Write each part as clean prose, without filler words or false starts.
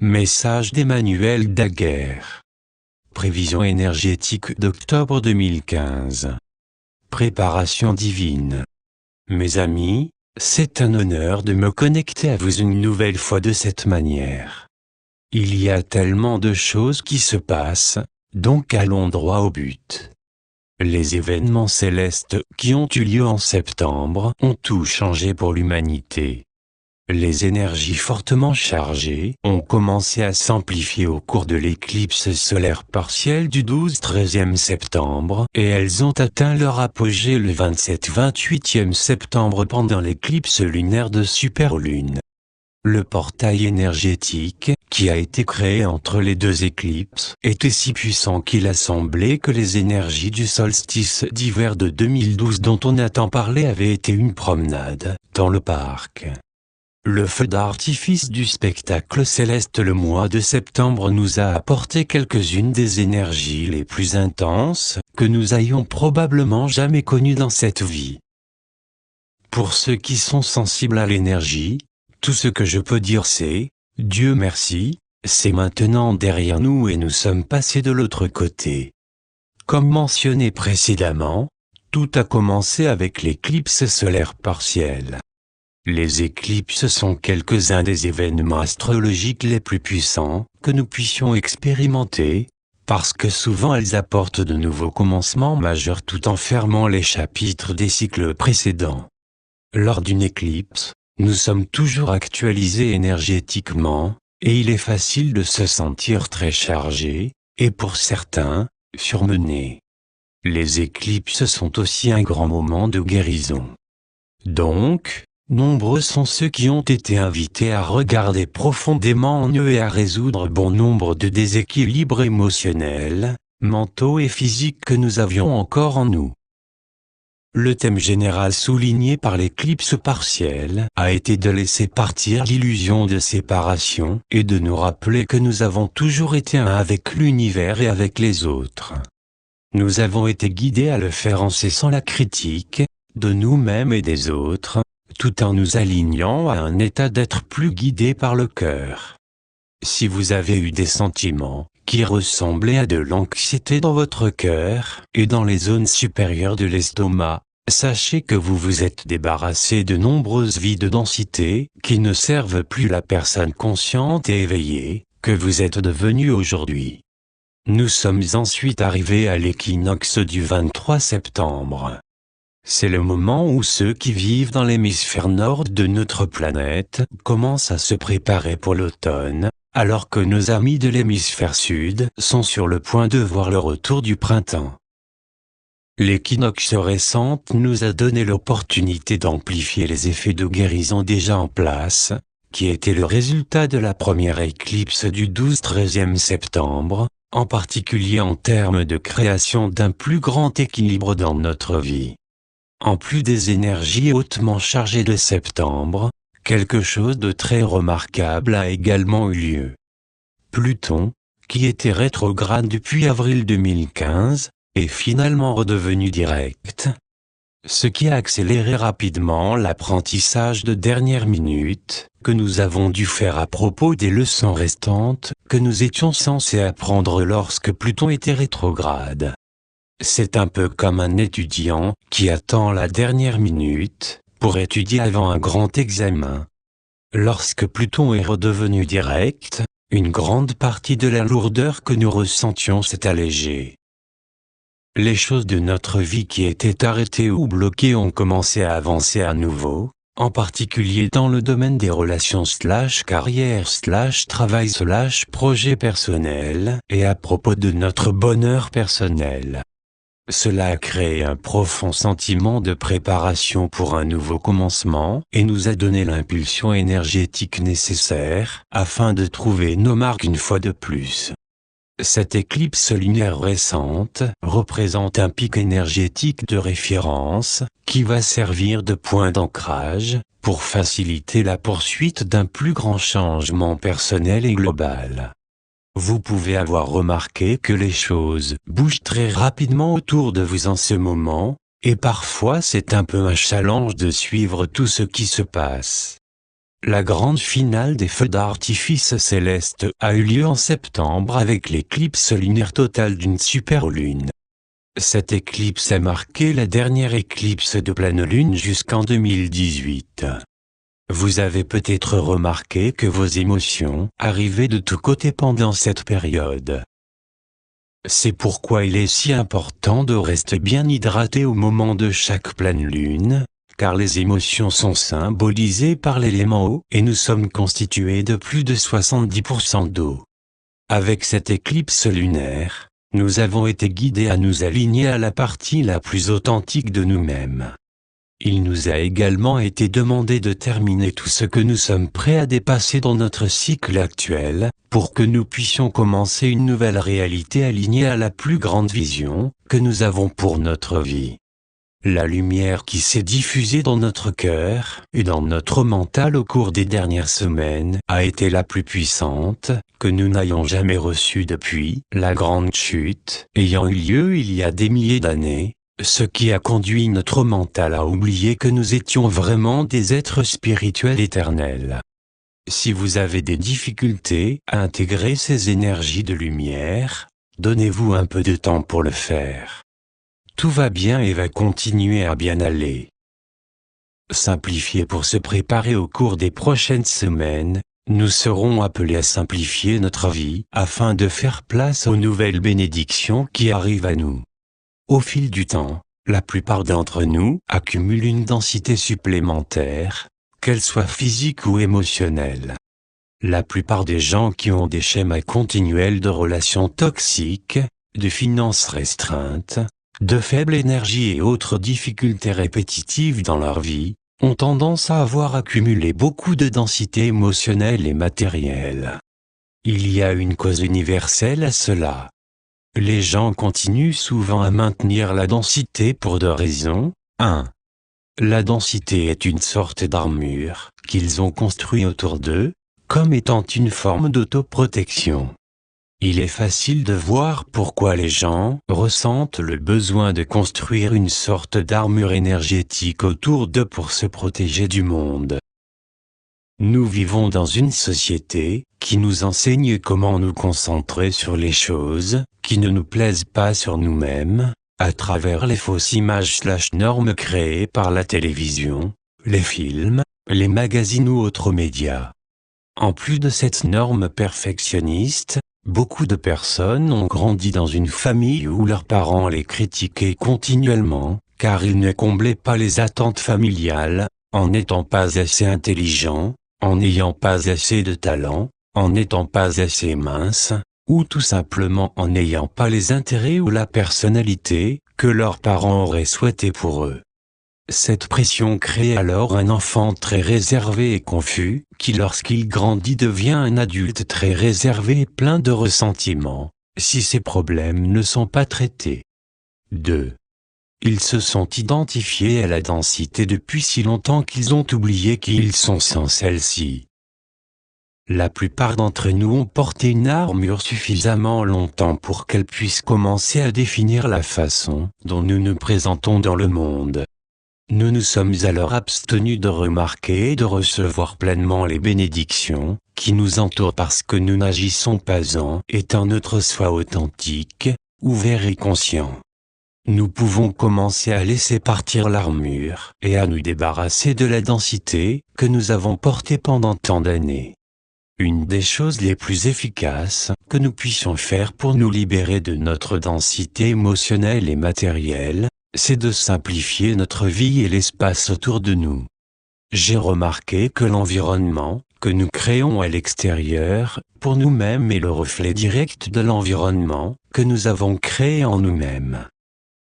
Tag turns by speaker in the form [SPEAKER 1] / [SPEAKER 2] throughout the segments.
[SPEAKER 1] Message d'Emmanuel Daguerre. Prévision énergétique d'octobre 2015. Préparation divine. Mes amis, c'est un honneur de me connecter à vous une nouvelle fois de cette manière. Il y a tellement de choses qui se passent, donc allons droit au but. Les événements célestes qui ont eu lieu en septembre ont tout changé pour l'humanité. Les énergies fortement chargées ont commencé à s'amplifier au cours de l'éclipse solaire partielle du 12-13e septembre et elles ont atteint leur apogée le 27-28e septembre pendant l'éclipse lunaire de superlune. Le portail énergétique, qui a été créé entre les deux éclipses, était si puissant qu'il a semblé que les énergies du solstice d'hiver de 2012 dont on a tant parlé avaient été une promenade dans le parc. Le feu d'artifice du spectacle céleste le mois de septembre nous a apporté quelques-unes des énergies les plus intenses que nous ayons probablement jamais connues dans cette vie. Pour ceux qui sont sensibles à l'énergie, tout ce que je peux dire c'est « Dieu merci, c'est maintenant derrière nous et nous sommes passés de l'autre côté ». Comme mentionné précédemment, tout a commencé avec l'éclipse solaire partielle. Les éclipses sont quelques-uns des événements astrologiques les plus puissants que nous puissions expérimenter, parce que souvent elles apportent de nouveaux commencements majeurs tout en fermant les chapitres des cycles précédents. Lors d'une éclipse, nous sommes toujours actualisés énergétiquement, et il est facile de se sentir très chargé, et pour certains, surmené. Les éclipses sont aussi un grand moment de guérison. Donc, nombreux sont ceux qui ont été invités à regarder profondément en eux et à résoudre bon nombre de déséquilibres émotionnels, mentaux et physiques que nous avions encore en nous. Le thème général souligné par l'éclipse partielle a été de laisser partir l'illusion de séparation et de nous rappeler que nous avons toujours été un avec l'univers et avec les autres. Nous avons été guidés à le faire en cessant la critique de nous-mêmes et des autres, tout en nous alignant à un état d'être plus guidé par le cœur. Si vous avez eu des sentiments qui ressemblaient à de l'anxiété dans votre cœur et dans les zones supérieures de l'estomac, sachez que vous vous êtes débarrassé de nombreuses vies de densité qui ne servent plus la personne consciente et éveillée que vous êtes devenu aujourd'hui. Nous sommes ensuite arrivés à l'équinoxe du 23 septembre. C'est le moment où ceux qui vivent dans l'hémisphère nord de notre planète commencent à se préparer pour l'automne, alors que nos amis de l'hémisphère sud sont sur le point de voir le retour du printemps. L'équinoxe récente nous a donné l'opportunité d'amplifier les effets de guérison déjà en place, qui étaient le résultat de la première éclipse du 12-13e septembre, en particulier en termes de création d'un plus grand équilibre dans notre vie. En plus des énergies hautement chargées de septembre, quelque chose de très remarquable a également eu lieu. Pluton, qui était rétrograde depuis avril 2015, est finalement redevenu direct, ce qui a accéléré rapidement l'apprentissage de dernière minute que nous avons dû faire à propos des leçons restantes que nous étions censés apprendre lorsque Pluton était rétrograde. C'est un peu comme un étudiant qui attend la dernière minute pour étudier avant un grand examen. Lorsque Pluton est redevenu direct, une grande partie de la lourdeur que nous ressentions s'est allégée. Les choses de notre vie qui étaient arrêtées ou bloquées ont commencé à avancer à nouveau, en particulier dans le domaine des relations /carrière /travail/projet personnel et à propos de notre bonheur personnel. Cela a créé un profond sentiment de préparation pour un nouveau commencement et nous a donné l'impulsion énergétique nécessaire afin de trouver nos marques une fois de plus. Cette éclipse lunaire récente représente un pic énergétique de référence qui va servir de point d'ancrage pour faciliter la poursuite d'un plus grand changement personnel et global. Vous pouvez avoir remarqué que les choses bougent très rapidement autour de vous en ce moment, et parfois c'est un peu un challenge de suivre tout ce qui se passe. La grande finale des feux d'artifice célestes a eu lieu en septembre avec l'éclipse lunaire totale d'une superlune. Cette éclipse a marqué la dernière éclipse de pleine lune jusqu'en 2018. Vous avez peut-être remarqué que vos émotions arrivaient de tous côtés pendant cette période. C'est pourquoi il est si important de rester bien hydraté au moment de chaque pleine lune, car les émotions sont symbolisées par l'élément eau et nous sommes constitués de plus de 70% d'eau. Avec cette éclipse lunaire, nous avons été guidés à nous aligner à la partie la plus authentique de nous-mêmes. Il nous a également été demandé de terminer tout ce que nous sommes prêts à dépasser dans notre cycle actuel, pour que nous puissions commencer une nouvelle réalité alignée à la plus grande vision que nous avons pour notre vie. La lumière qui s'est diffusée dans notre cœur et dans notre mental au cours des dernières semaines a été la plus puissante que nous n'ayons jamais reçue depuis la grande chute ayant eu lieu il y a des milliers d'années, ce qui a conduit notre mental à oublier que nous étions vraiment des êtres spirituels éternels. Si vous avez des difficultés à intégrer ces énergies de lumière, donnez-vous un peu de temps pour le faire. Tout va bien et va continuer à bien aller. Simplifier pour se préparer au cours des prochaines semaines, nous serons appelés à simplifier notre vie afin de faire place aux nouvelles bénédictions qui arrivent à nous. Au fil du temps, la plupart d'entre nous accumulent une densité supplémentaire, qu'elle soit physique ou émotionnelle. La plupart des gens qui ont des schémas continuels de relations toxiques, de finances restreintes, de faible énergie et autres difficultés répétitives dans leur vie, ont tendance à avoir accumulé beaucoup de densité émotionnelle et matérielle. Il y a une cause universelle à cela. Les gens continuent souvent à maintenir la densité pour deux raisons. 1. La densité est une sorte d'armure qu'ils ont construite autour d'eux, comme étant une forme d'autoprotection. Il est facile de voir pourquoi les gens ressentent le besoin de construire une sorte d'armure énergétique autour d'eux pour se protéger du monde. Nous vivons dans une société qui nous enseigne comment nous concentrer sur les choses qui ne nous plaisent pas sur nous-mêmes, à travers les fausses images/normes créées par la télévision, les films, les magazines ou autres médias. En plus de cette norme perfectionniste, beaucoup de personnes ont grandi dans une famille où leurs parents les critiquaient continuellement, car ils ne comblaient pas les attentes familiales, en n'étant pas assez intelligents, en n'ayant pas assez de talent, en n'étant pas assez minces, ou tout simplement en n'ayant pas les intérêts ou la personnalité que leurs parents auraient souhaité pour eux. Cette pression crée alors un enfant très réservé et confus, qui lorsqu'il grandit devient un adulte très réservé et plein de ressentiments, si ses problèmes ne sont pas traités. 2. Ils se sont identifiés à la densité depuis si longtemps qu'ils ont oublié qui ils sont sans celle-ci. La plupart d'entre nous ont porté une armure suffisamment longtemps pour qu'elle puisse commencer à définir la façon dont nous nous présentons dans le monde. Nous nous sommes alors abstenus de remarquer et de recevoir pleinement les bénédictions qui nous entourent parce que nous n'agissons pas en étant notre soi authentique, ouvert et conscient. Nous pouvons commencer à laisser partir l'armure et à nous débarrasser de la densité que nous avons portée pendant tant d'années. Une des choses les plus efficaces que nous puissions faire pour nous libérer de notre densité émotionnelle et matérielle, c'est de simplifier notre vie et l'espace autour de nous. J'ai remarqué que l'environnement que nous créons à l'extérieur, pour nous-mêmes est le reflet direct de l'environnement que nous avons créé en nous-mêmes.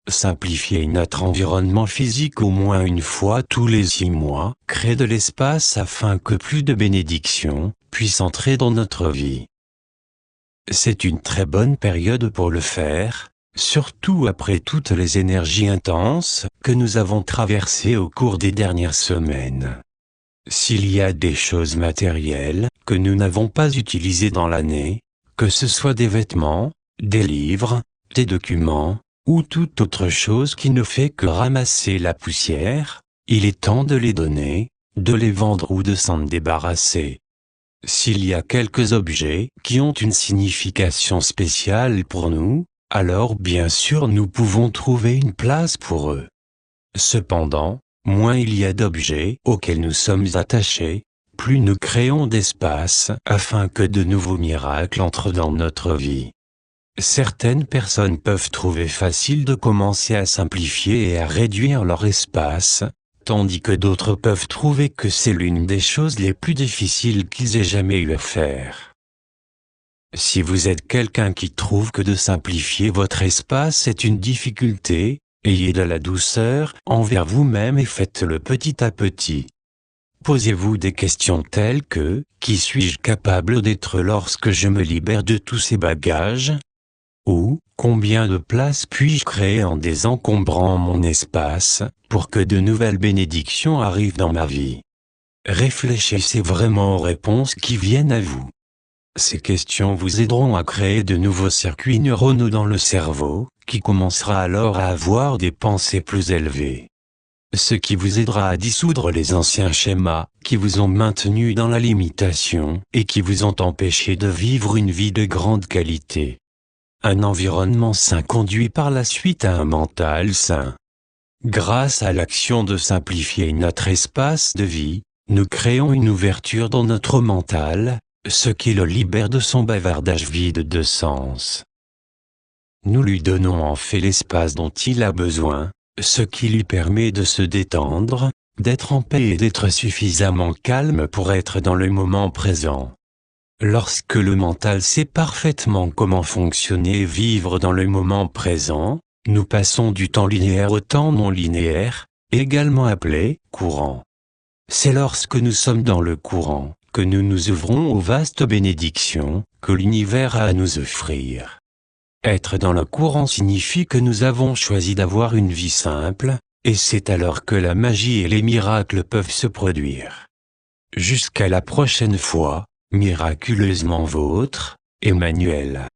[SPEAKER 1] Simplifier notre environnement physique au moins une fois tous les 6 mois crée de l'espace afin que plus de bénédictions puissent entrer dans notre vie. C'est une très bonne période pour le faire, surtout après toutes les énergies intenses que nous avons traversées au cours des dernières semaines. S'il y a des choses matérielles que nous n'avons pas utilisées dans l'année, que ce soit des vêtements, des livres, des documents, ou toute autre chose qui ne fait que ramasser la poussière, il est temps de les donner, de les vendre ou de s'en débarrasser. S'il y a quelques objets qui ont une signification spéciale pour nous, alors bien sûr nous pouvons trouver une place pour eux. Cependant, moins il y a d'objets auxquels nous sommes attachés, plus nous créons d'espace afin que de nouveaux miracles entrent dans notre vie. Certaines personnes peuvent trouver facile de commencer à simplifier et à réduire leur espace, tandis que d'autres peuvent trouver que c'est l'une des choses les plus difficiles qu'ils aient jamais eu à faire. Si vous êtes quelqu'un qui trouve que de simplifier votre espace est une difficulté, ayez de la douceur envers vous-même et faites-le petit à petit. Posez-vous des questions telles que « Qui suis-je capable d'être lorsque je me libère de tous ces bagages ?» ou « Combien de place puis-je créer en désencombrant mon espace pour que de nouvelles bénédictions arrivent dans ma vie ?» Réfléchissez vraiment aux réponses qui viennent à vous. Ces questions vous aideront à créer de nouveaux circuits neuronaux dans le cerveau, qui commencera alors à avoir des pensées plus élevées. Ce qui vous aidera à dissoudre les anciens schémas, qui vous ont maintenu dans la limitation, et qui vous ont empêché de vivre une vie de grande qualité. Un environnement sain conduit par la suite à un mental sain. Grâce à l'action de simplifier notre espace de vie, nous créons une ouverture dans notre mental, ce qui le libère de son bavardage vide de sens. Nous lui donnons en fait l'espace dont il a besoin, ce qui lui permet de se détendre, d'être en paix et d'être suffisamment calme pour être dans le moment présent. Lorsque le mental sait parfaitement comment fonctionner et vivre dans le moment présent, nous passons du temps linéaire au temps non linéaire, également appelé courant. C'est lorsque nous sommes dans le courant que nous nous ouvrons aux vastes bénédictions que l'univers a à nous offrir. Être dans le courant signifie que nous avons choisi d'avoir une vie simple, et c'est alors que la magie et les miracles peuvent se produire. Jusqu'à la prochaine fois, miraculeusement vôtre, Emmanuel.